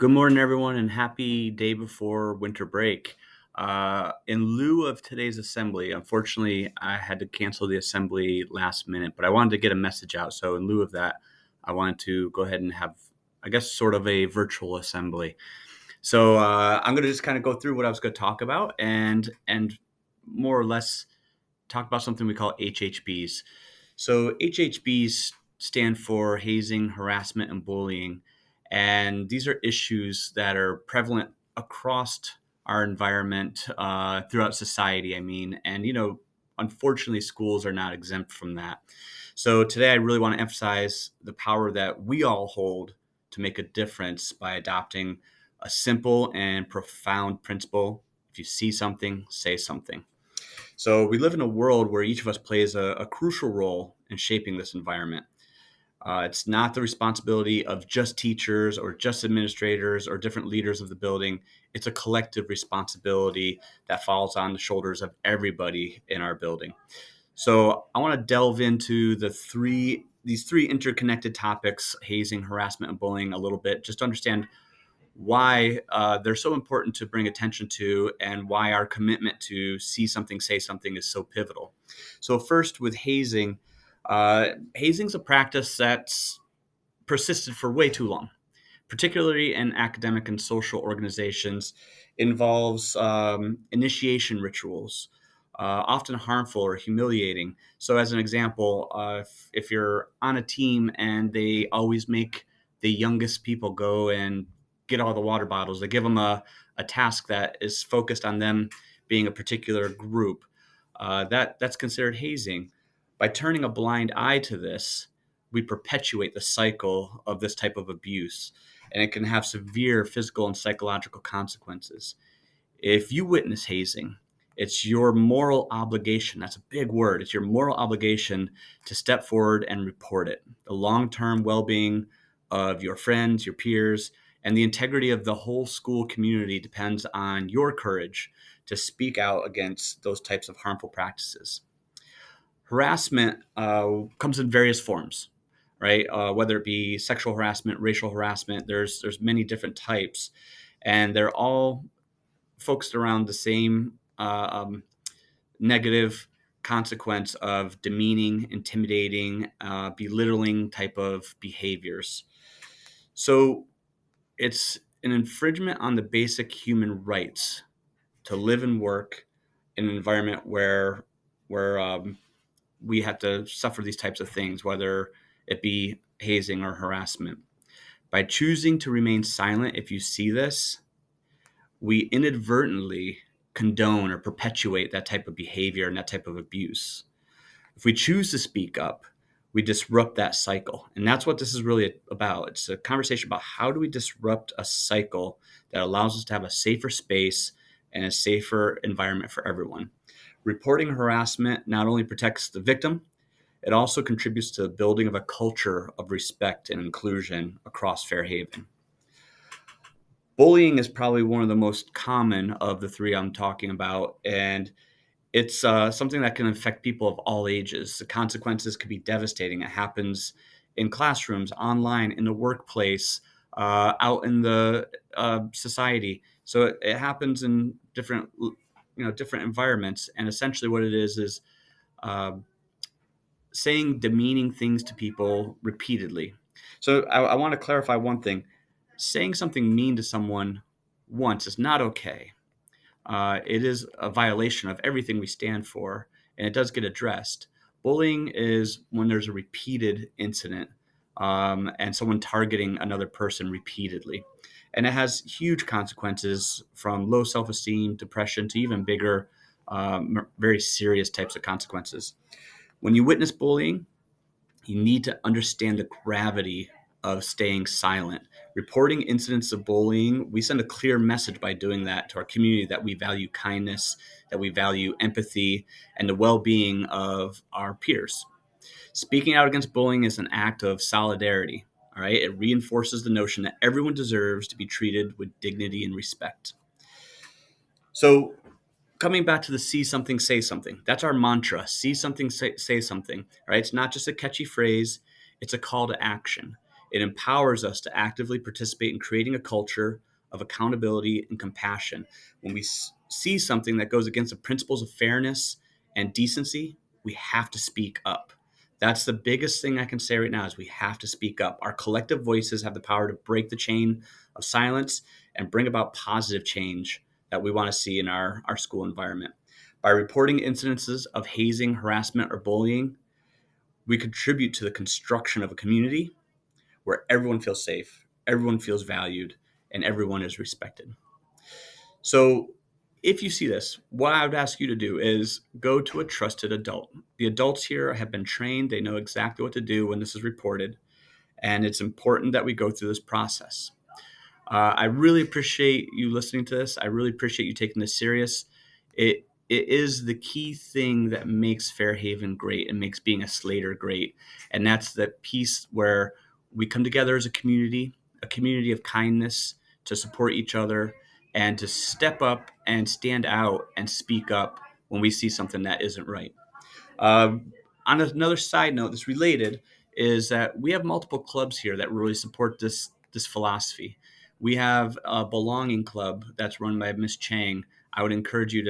Good morning, everyone, and happy day before winter break. In lieu of today's assembly, unfortunately, I had to cancel the assembly last minute, but I wanted to get a message out. So, in lieu of that, I wanted to go ahead and have, I guess, sort of a virtual assembly. So, I'm going to just kind of go through what I was going to talk about and more or less talk about something we call HHBs. So HHBs stand for hazing, harassment, and bullying. And these are issues that are prevalent across our environment, throughout society, I mean. And, unfortunately, schools are not exempt from that. So today, I really want to emphasize the power that we all hold to make a difference by adopting a simple and profound principle. If you see something, say something. So we live in a world where each of us plays a crucial role in shaping this environment. It's not the responsibility of just teachers or just administrators or different leaders of the building. It's a collective responsibility that falls on the shoulders of everybody in our building. So I want to delve into these three interconnected topics: hazing, harassment, and bullying, a little bit, just to understand why they're so important to bring attention to and why our commitment to see something, say something is so pivotal. So, first, with hazing, hazing's a practice that's persisted for way too long, particularly in academic and social organizations, involves initiation rituals, often harmful or humiliating. So, as an example, if you're on a team and they always make the youngest people go and get all the water bottles, they give them a task that is focused on them being a particular group, that's considered hazing. By turning a blind eye to this, we perpetuate the cycle of this type of abuse, and it can have severe physical and psychological consequences. If you witness hazing, it's your moral obligation. That's a big word. It's your moral obligation to step forward and report it. The long term well being of your friends, your peers, and the integrity of the whole school community depends on your courage to speak out against those types of harmful practices. Harassment comes in various forms, right? Whether it be sexual harassment, racial harassment, there's many different types, and they're all focused around the same negative consequence of demeaning, intimidating, belittling type of behaviors. So it's an infringement on the basic human rights to live and work in an environment where we have to suffer these types of things, whether it be hazing or harassment. By choosing to remain silent, if you see this, we inadvertently condone or perpetuate that type of behavior and that type of abuse. If we choose to speak up, we disrupt that cycle. And that's what this is really about. It's a conversation about how do we disrupt a cycle that allows us to have a safer space and a safer environment for everyone. Reporting harassment not only protects the victim, it also contributes to the building of a culture of respect and inclusion across Fairhaven. Bullying is probably one of the most common of the three I'm talking about, and it's something that can affect people of all ages. The consequences could be devastating. It happens in classrooms, online, in the workplace, out in the society. So it happens in different environments. And essentially, what it is uh, saying demeaning things to people repeatedly. So I want to clarify one thing: saying something mean to someone once is not okay. It is a violation of everything we stand for, and it does get addressed. Bullying is when there's a repeated incident, and someone targeting another person repeatedly. And it has huge consequences, from low self esteem, depression, to even bigger, very serious types of consequences. When you witness bullying, you need to understand the gravity of staying silent. Reporting incidents of bullying, we send a clear message by doing that to our community that we value kindness, that we value empathy, and the well being of our peers. Speaking out against bullying is an act of solidarity. All right. It reinforces the notion that everyone deserves to be treated with dignity and respect. So, coming back to the see something, say something. That's our mantra. See something, say something. Right? It's not just a catchy phrase, it's a call to action. It empowers us to actively participate in creating a culture of accountability and compassion. When we see something that goes against the principles of fairness and decency, we have to speak up. That's the biggest thing I can say right now is we have to speak up. Our collective voices have the power to break the chain of silence and bring about positive change that we want to see in our school environment. By reporting incidences of hazing, harassment, or bullying, we contribute to the construction of a community where everyone feels safe, everyone feels valued, and everyone is respected. So if you see this, what I would ask you to do is go to a trusted adult. The adults here have been trained, they know exactly what to do when this is reported, and it's important that we go through this process. I really appreciate you listening to this. I really appreciate you taking this serious. It is the key thing that makes Fairhaven great and makes being a Slater great. And that's the piece where we come together as a community of kindness to support each other and to step up and stand out and speak up when we see something that isn't right. On another side note that's related is that we have multiple clubs here that really support this philosophy. We have a belonging club that's run by Miss Chang. I would encourage you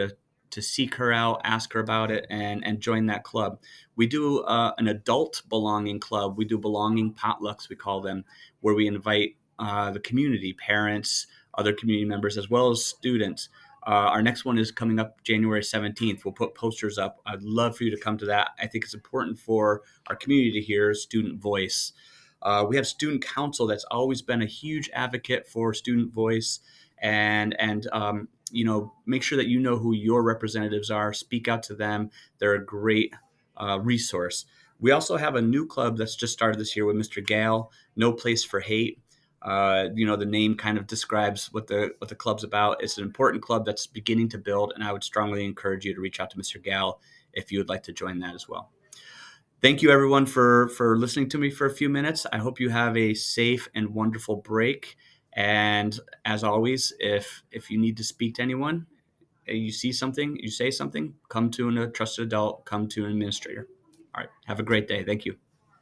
to seek her out, ask her about it, and join that club. We do an adult belonging club. We do belonging potlucks, we call them, where we invite the community, parents, other community members, as well as students. Our next one is coming up January 17th. We'll put posters up. I'd love for you to come to that. I think it's important for our community to hear student voice. We have student council that's always been a huge advocate for student voice, and make sure that you know who your representatives are. Speak out to them. They're a great resource. We also have a new club that's just started this year with Mr. Gale, No Place for Hate. The name kind of describes what the club's about. It's an important club that's beginning to build, and I would strongly encourage you to reach out to Mr. Gal if you would like to join that as well. Thank you, everyone, for listening to me for a few minutes. I hope you have a safe and wonderful break. And as always, if you need to speak to anyone, you see something, you say something, come to a trusted adult, come to an administrator. All right. Have a great day. Thank you.